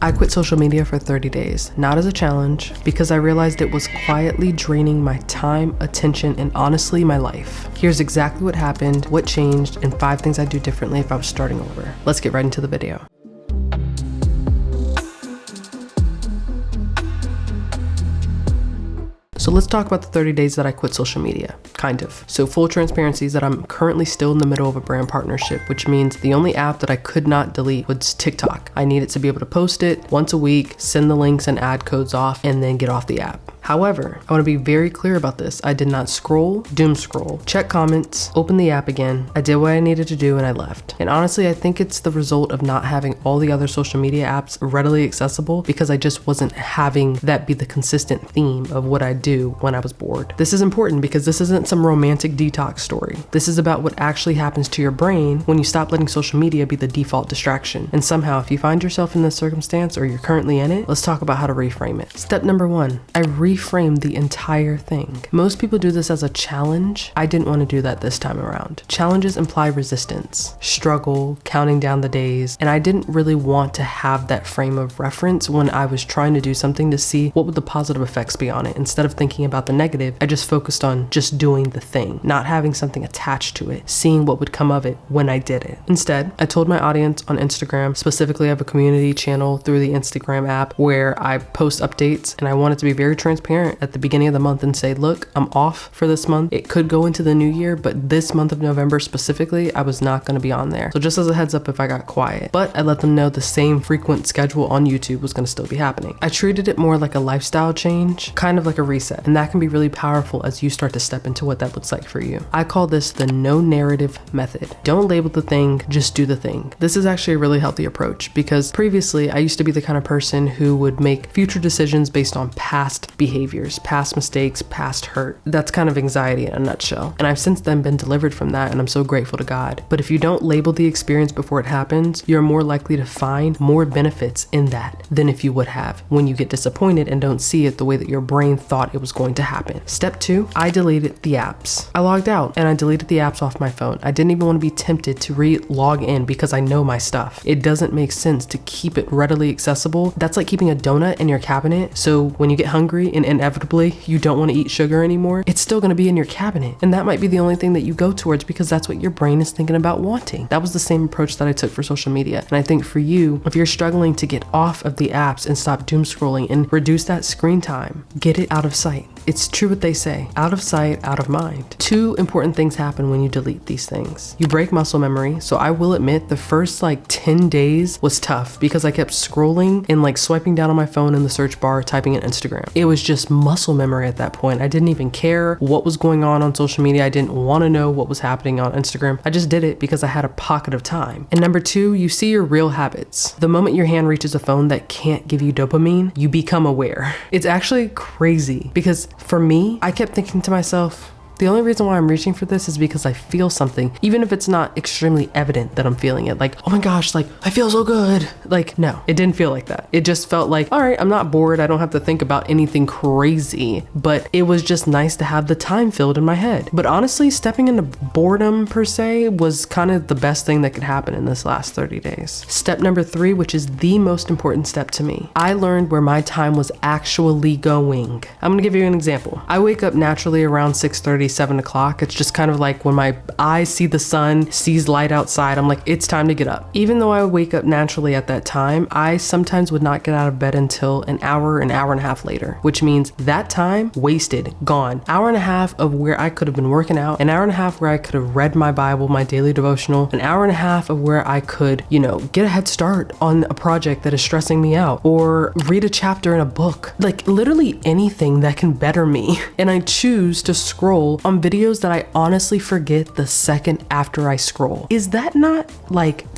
I quit social media for 30 days, not as a challenge, because I realized it was quietly draining my time, attention, and honestly, my life. Here's exactly what happened, what changed, and 5 things I'd do differently if I was starting over. Let's get right into the video. So let's talk about the 30 days that I quit social media, kind of. So full transparency is that I'm currently still in the middle of a brand partnership, which means the only app that I could not delete was TikTok. I needed to be able to post it once a week, send the links and ad codes off, and then get off the app. However, I want to be very clear about this. I did not scroll, doom scroll, check comments, open the app again. I did what I needed to do and I left. And honestly, I think it's the result of not having all the other social media apps readily accessible because I just wasn't having that be the consistent theme of what I do when I was bored. This is important because this isn't some romantic detox story. This is about what actually happens to your brain when you stop letting social media be the default distraction. And somehow, if you find yourself in this circumstance or you're currently in it, let's talk about how to reframe it. Step number 1, I reframe the entire thing. Most people do this as a challenge. I didn't want to do that this time around. Challenges imply resistance, struggle, counting down the days, and I didn't really want to have that frame of reference when I was trying to do something to see what would the positive effects be on it. Instead of thinking about the negative, I just focused on just doing the thing, not having something attached to it, seeing what would come of it when I did it. Instead, I told my audience on Instagram, specifically I have a community channel through the Instagram app where I post updates, and I wanted to be very transparent at the beginning of the month and say, look, I'm off for this month. It could go into the new year, but this month of November specifically, I was not going to be on there. So just as a heads up if I got quiet, but I let them know the same frequent schedule on YouTube was going to still be happening. I treated it more like a lifestyle change, kind of like a reset. And that can be really powerful as you start to step into what that looks like for you. I call this the no narrative method. Don't label the thing, just do the thing. This is actually a really healthy approach because previously I used to be the kind of person who would make future decisions based on past behaviors, past mistakes, past hurt. That's kind of anxiety in a nutshell. And I've since then been delivered from that, and I'm so grateful to God. But if you don't label the experience before it happens, you're more likely to find more benefits in that than if you would have when you get disappointed and don't see it the way that your brain thought it was going to happen. Step 2, I deleted the apps. I logged out and I deleted the apps off my phone. I didn't even want to be tempted to re-log in because I know my stuff. It doesn't make sense to keep it readily accessible. That's like keeping a donut in your cabinet. So when you get hungry and inevitably you don't want to eat sugar anymore, it's still going to be in your cabinet. And that might be the only thing that you go towards because that's what your brain is thinking about wanting. That was the same approach that I took for social media. And I think for you, if you're struggling to get off of the apps and stop doom scrolling and reduce that screen time, get it out of sight. It's true what they say, out of sight, out of mind. 2 important things happen when you delete these things. You break muscle memory. So I will admit the first 10 days was tough because I kept scrolling and swiping down on my phone in the search bar, typing in Instagram. It was just muscle memory at that point. I didn't even care what was going on social media. I didn't want to know what was happening on Instagram. I just did it because I had a pocket of time. And number 2, you see your real habits. The moment your hand reaches a phone that can't give you dopamine, you become aware. It's actually crazy because for me, I kept thinking to myself, the only reason why I'm reaching for this is because I feel something, even if it's not extremely evident that I'm feeling it. Oh my gosh, I feel so good. No, it didn't feel like that. It just felt like, all right, I'm not bored. I don't have to think about anything crazy, but it was just nice to have the time filled in my head. But honestly, stepping into boredom per se was kind of the best thing that could happen in this last 30 days. Step number 3, which is the most important step to me. I learned where my time was actually going. I'm gonna give you an example. I wake up naturally around 6:30, 7 o'clock. It's just kind of like when my eyes see the sun, sees light outside, I'm like, it's time to get up. Even though I would wake up naturally at that time, I sometimes would not get out of bed until an hour and a half later, which means that time wasted, gone. Hour and a half of where I could have been working out, an hour and a half where I could have read my Bible, my daily devotional, an hour and a half of where I could, get a head start on a project that is stressing me out or read a chapter in a book, literally anything that can better me. And I choose to scroll on videos that I honestly forget the second after I scroll. Is that not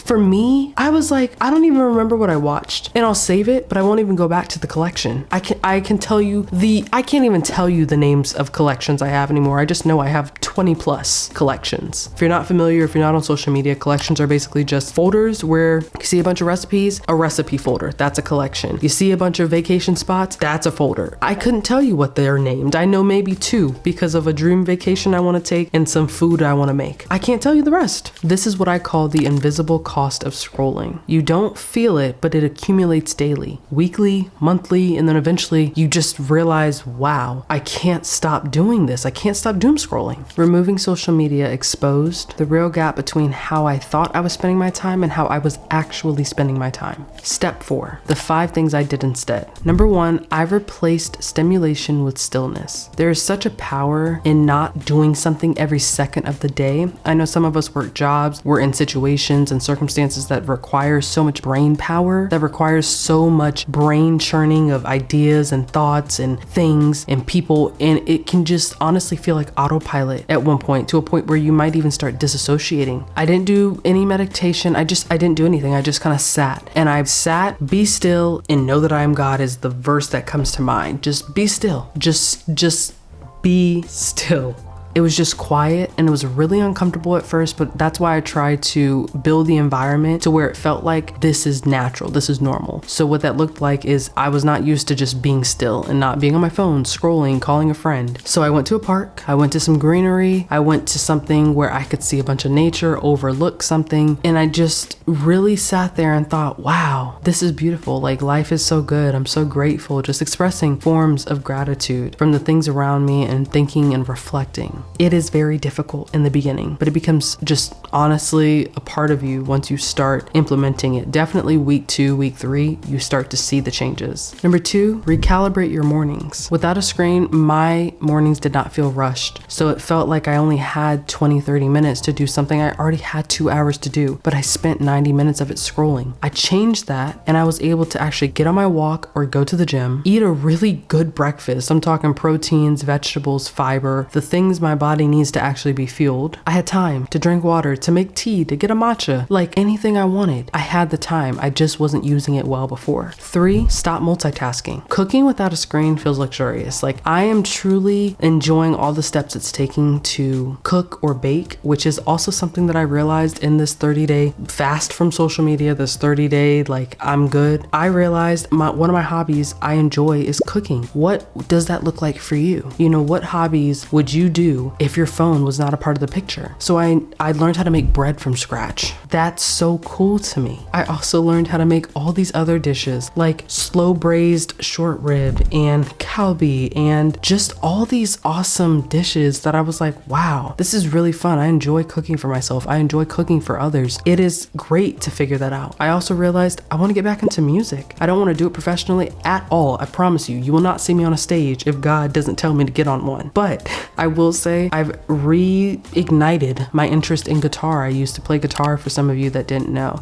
for me? I was I don't even remember what I watched, and I'll save it, but I won't even go back to the collection. I can't even tell you the names of collections I have anymore. I just know I have 20 plus collections. If you're not familiar, if you're not on social media, collections are basically just folders where you see a bunch of recipes, a recipe folder, that's a collection. You see a bunch of vacation spots, that's a folder. I couldn't tell you what they're named. I know maybe 2 because of a dream vacation I want to take, and some food I want to make. I can't tell you the rest. This is what I call the invisible cost of scrolling. You don't feel it, but it accumulates daily, weekly, monthly, and then eventually you just realize, wow, I can't stop doing this. I can't stop doom scrolling. Removing social media exposed the real gap between how I thought I was spending my time and how I was actually spending my time. Step 4, the 5 things I did instead. Number 1, I replaced stimulation with stillness. There is such a power in not doing something every second of the day. I know some of us work jobs, we're in situations and circumstances that require so much brain power, that requires so much brain churning of ideas and thoughts and things and people, and it can just honestly feel like autopilot at one point, to a point where you might even start disassociating. I didn't do any meditation. I didn't do anything. I just kind of sat, and I sat, be still and know that I am God is the verse that comes to mind. Just be still. Just be still. It was just quiet, and it was really uncomfortable at first, but that's why I tried to build the environment to where it felt like this is natural, this is normal. So what that looked like is I was not used to just being still and not being on my phone, scrolling, calling a friend. So I went to a park, I went to some greenery, I went to something where I could see a bunch of nature, overlook something, and I just really sat there and thought, wow, this is beautiful. Like, life is so good. I'm so grateful. Just expressing forms of gratitude from the things around me and thinking and reflecting. It is very difficult in the beginning, but it becomes just honestly a part of you once you start implementing it. Definitely week 2, week 3, you start to see the changes. Number 2, recalibrate your mornings. Without a screen, my mornings did not feel rushed. So it felt like I only had 20, 30 minutes to do something I already had 2 hours to do, but I spent 90 minutes of it scrolling. I changed that, and I was able to actually get on my walk or go to the gym, eat a really good breakfast. I'm talking proteins, vegetables, fiber, the things my body needs to actually be fueled. I had time to drink water, to make tea, to get a matcha, like anything I wanted. I had the time. I just wasn't using it well before. 3, stop multitasking. Cooking without a screen feels luxurious. Like, I am truly enjoying all the steps it's taking to cook or bake, which is also something that I realized in this 30-day fast from social media, this 30-day, like, I'm good. I realized one of my hobbies I enjoy is cooking. What does that look like for you? You know, what hobbies would you do if your phone was not a part of the picture? So I learned how to make bread from scratch. That's so cool to me. I also learned how to make all these other dishes like slow braised short rib and kalbi and just all these awesome dishes that I was like, wow, this is really fun. I enjoy cooking for myself. I enjoy cooking for others. It is great to figure that out. I also realized I want to get back into music. I don't want to do it professionally at all. I promise you, you will not see me on a stage if God doesn't tell me to get on one. But I will say I've reignited my interest in guitar. I used to play guitar, for some of you that didn't know.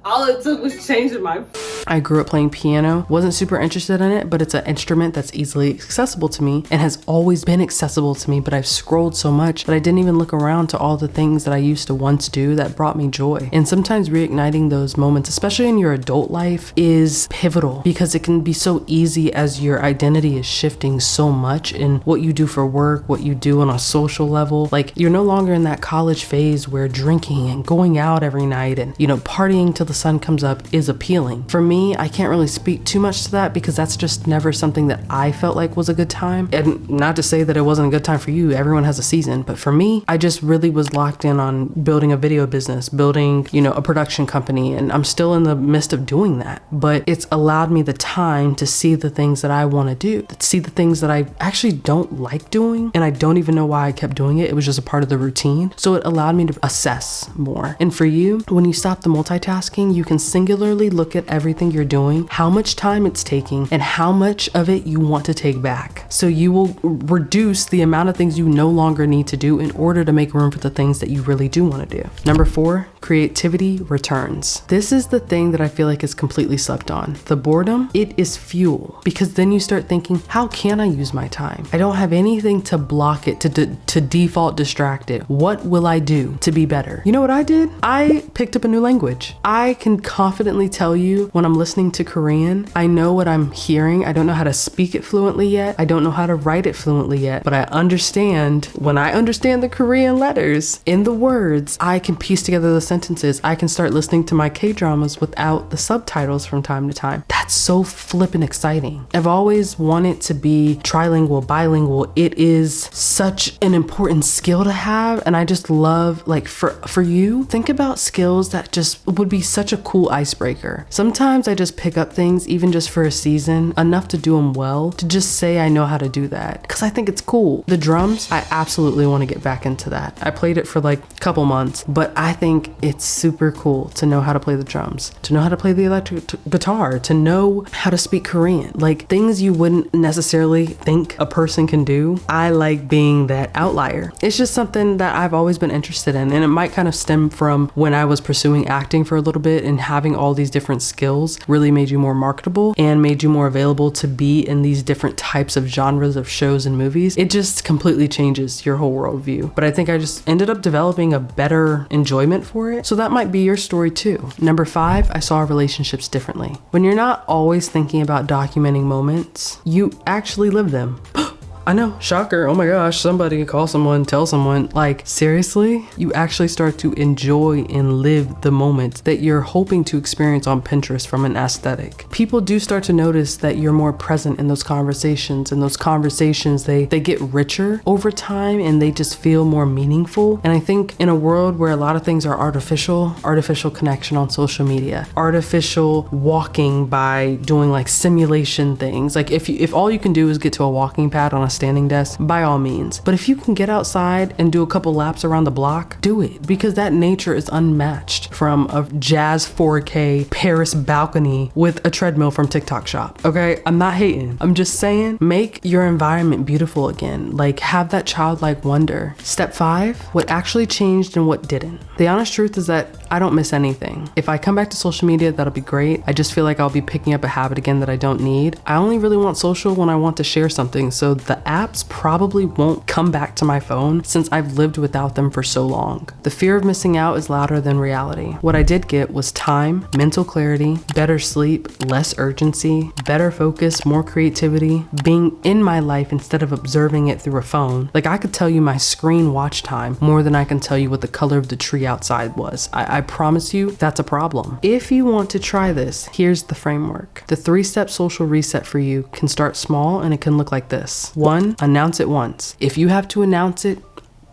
All it took was changing my... I grew up playing piano, wasn't super interested in it, but it's an instrument that's easily accessible to me and has always been accessible to me, but I've scrolled so much that I didn't even look around to all the things that I used to once do that brought me joy. And sometimes reigniting those moments, especially in your adult life, is pivotal because it can be so easy as your identity is shifting so much in what you do for work, what you do on a social level. Like, you're no longer in that college phase where drinking and going out every night and, you know, partying till the sun comes up is appealing. For me, I can't really speak too much to that because that's just never something that I felt like was a good time. And not to say that it wasn't a good time for you, everyone has a season, but for me, I just really was locked in on building a video business, building, you know, a production company, and I'm still in the midst of doing that. But it's allowed me the time to see the things that I want to do, see the things that I actually don't like doing, and I don't even know why I kept doing it. It was just a part of the routine. So it allowed me to assess more. And for you, when you stop the multitasking, you can singularly look at everything you're doing, how much time it's taking, and how much of it you want to take back. So you will reduce the amount of things you no longer need to do in order to make room for the things that you really do want to do. Number 4, creativity returns. This is the thing that I feel like is completely slept on. The boredom, it is fuel, because then you start thinking, how can I use my time? I don't have anything to block it, to default distract it. What will I do to be better? You know what I did? I picked up a new language. I can confidently tell you when I'm listening to Korean, I know what I'm hearing. I don't know how to speak it fluently yet. I don't know how to write it fluently yet, but I understand. When I understand the Korean letters in the words, I can piece together the sentences. I can start listening to my K-dramas without the subtitles from time to time. That's so flippin' exciting. I've always wanted to be trilingual, bilingual. It is such an important skill to have, and I just love, like, for you, think about skills that just would be such a cool icebreaker. Sometimes I just pick up things, even just for a season, enough to do them well, to just say I know how to do that, because I think it's cool. The drums, I absolutely want to get back into that. I played it for like a couple months, but I think it's super cool to know how to play the drums, to know how to play the electric guitar, to know how to speak Korean, like things you wouldn't necessarily think a person can do. I like being that outlier. It's just something that I've always been interested in, and it might kind of stem from when I was pursuing acting for a little bit, and having all these different skills really made you more marketable and made you more available to be in these different types of genres of shows and movies. It just completely changes your whole worldview. But I think I just ended up developing a better enjoyment for it. So that might be your story too. Number 5, I saw relationships differently. When you're not always thinking about documenting moments, you actually live them. I know, shocker, oh my gosh, somebody call someone, tell someone, like seriously, you actually start to enjoy and live the moments that you're hoping to experience on Pinterest from an aesthetic. People do start to notice that you're more present in those conversations, and those conversations, they get richer over time, and they just feel more meaningful. And I think in a world where a lot of things are artificial connection on social media, artificial walking by doing like simulation things, like if all you can do is get to a walking pad on a standing desk, by all means. But if you can get outside and do a couple laps around the block, do it, because that nature is unmatched from a jazz 4K Paris balcony with a treadmill from TikTok shop. Okay, I'm not hating. I'm just saying, make your environment beautiful again. Like, have that childlike wonder. Step 5, what actually changed and what didn't. The honest truth is that I don't miss anything. If I come back to social media, that'll be great. I just feel like I'll be picking up a habit again that I don't need. I only really want social when I want to share something, so the apps probably won't come back to my phone since I've lived without them for so long. The fear of missing out is louder than reality. What I did get was time, mental clarity, better sleep, less urgency, better focus, more creativity, being in my life instead of observing it through a phone. Like, I could tell you my screen watch time more than I can tell you what the color of the tree outside was. I promise you that's a problem. If you want to try this, here's the framework. The 3-step social reset for you can start small, and it can look like this. 1, announce it once. If you have to announce it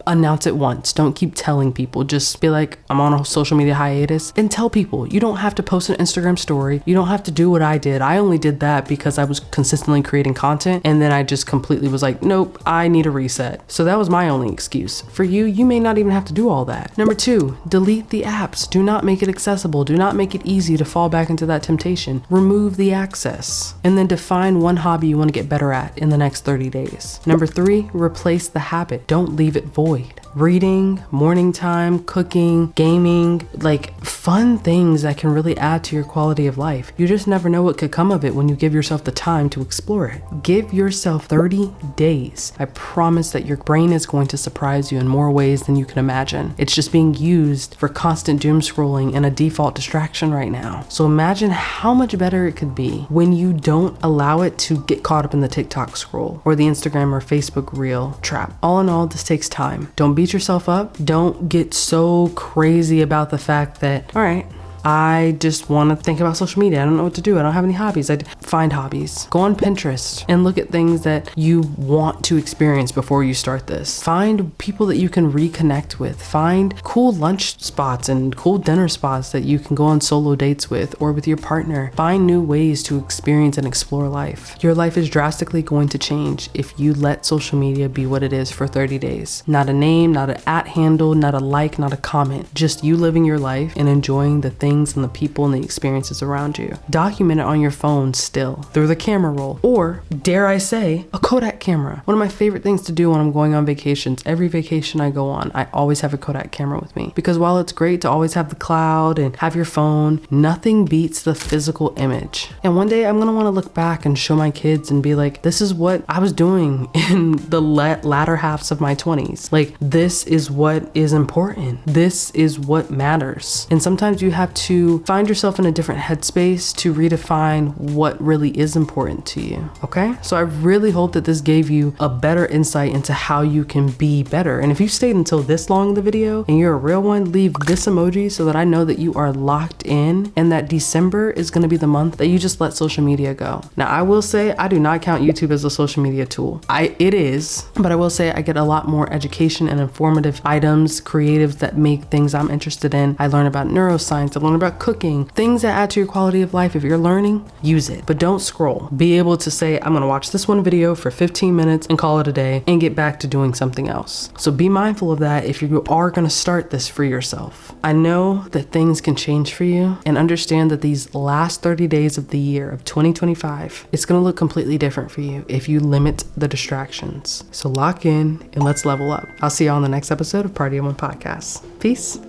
once. Don't keep telling people. Just be like, I'm on a social media hiatus, and tell people. You don't have to post an Instagram story. You don't have to do what I did. I only did that because I was consistently creating content, and then I just completely was like, nope, I need a reset. So that was my only excuse. For you, you may not even have to do all that. Number 2, delete the apps. Do not make it accessible. Do not make it easy to fall back into that temptation. Remove the access. And then define one hobby you want to get better at in the next 30 days. Number 3, replace the habit. Don't leave it void. Reading, morning time, cooking, gaming, like fun things that can really add to your quality of life. You just never know what could come of it when you give yourself the time to explore it. Give yourself 30 days. I promise that your brain is going to surprise you in more ways than you can imagine. It's just being used for constant doom scrolling and a default distraction right now. So imagine how much better it could be when you don't allow it to get caught up in the TikTok scroll or the Instagram or Facebook reel trap. All in all, this takes time. Don't beat yourself up. Don't get so crazy about the fact that, all right, I just want to think about social media. I don't know what to do. I don't have any hobbies. Find hobbies. Go on Pinterest and look at things that you want to experience before you start this. Find people that you can reconnect with. Find cool lunch spots and cool dinner spots that you can go on solo dates with or with your partner. Find new ways to experience and explore life. Your life is drastically going to change if you let social media be what it is for 30 days. Not a name, not an @ handle, not a like, not a comment. Just you living your life and enjoying the things and the people and the experiences around you. Document it on your phone still through the camera roll, or dare I say, a Kodak camera. One of my favorite things to do when I'm going on vacations, every vacation I go on, I always have a Kodak camera with me. Because while it's great to always have the cloud and have your phone, nothing beats the physical image. And one day I'm gonna wanna look back and show my kids and be like, this is what I was doing in the latter halves of my 20s. Like, this is what is important. This is what matters. And sometimes you have to find yourself in a different headspace to redefine what really is important to you, okay? So I really hope that this gave you a better insight into how you can be better. And if you stayed until this long in the video and you're a real one, leave this emoji so that I know that you are locked in and that December is gonna be the month that you just let social media go. Now, I will say I do not count YouTube as a social media tool. It is, but I will say I get a lot more education and informative items, creatives that make things I'm interested in. I learn about neuroscience, I learn about cooking, things that add to your quality of life. If you're learning, use it, but don't scroll. Be able to say, I'm gonna watch this one video for 15 minutes and call it a day and get back to doing something else. So be mindful of that if you are gonna start this for yourself. I know that things can change for you, and understand that these last 30 days of the year of 2025, it's gonna look completely different for you if you limit the distractions. So lock in and let's level up. I'll see you on the next episode of Party of One Podcast. Peace.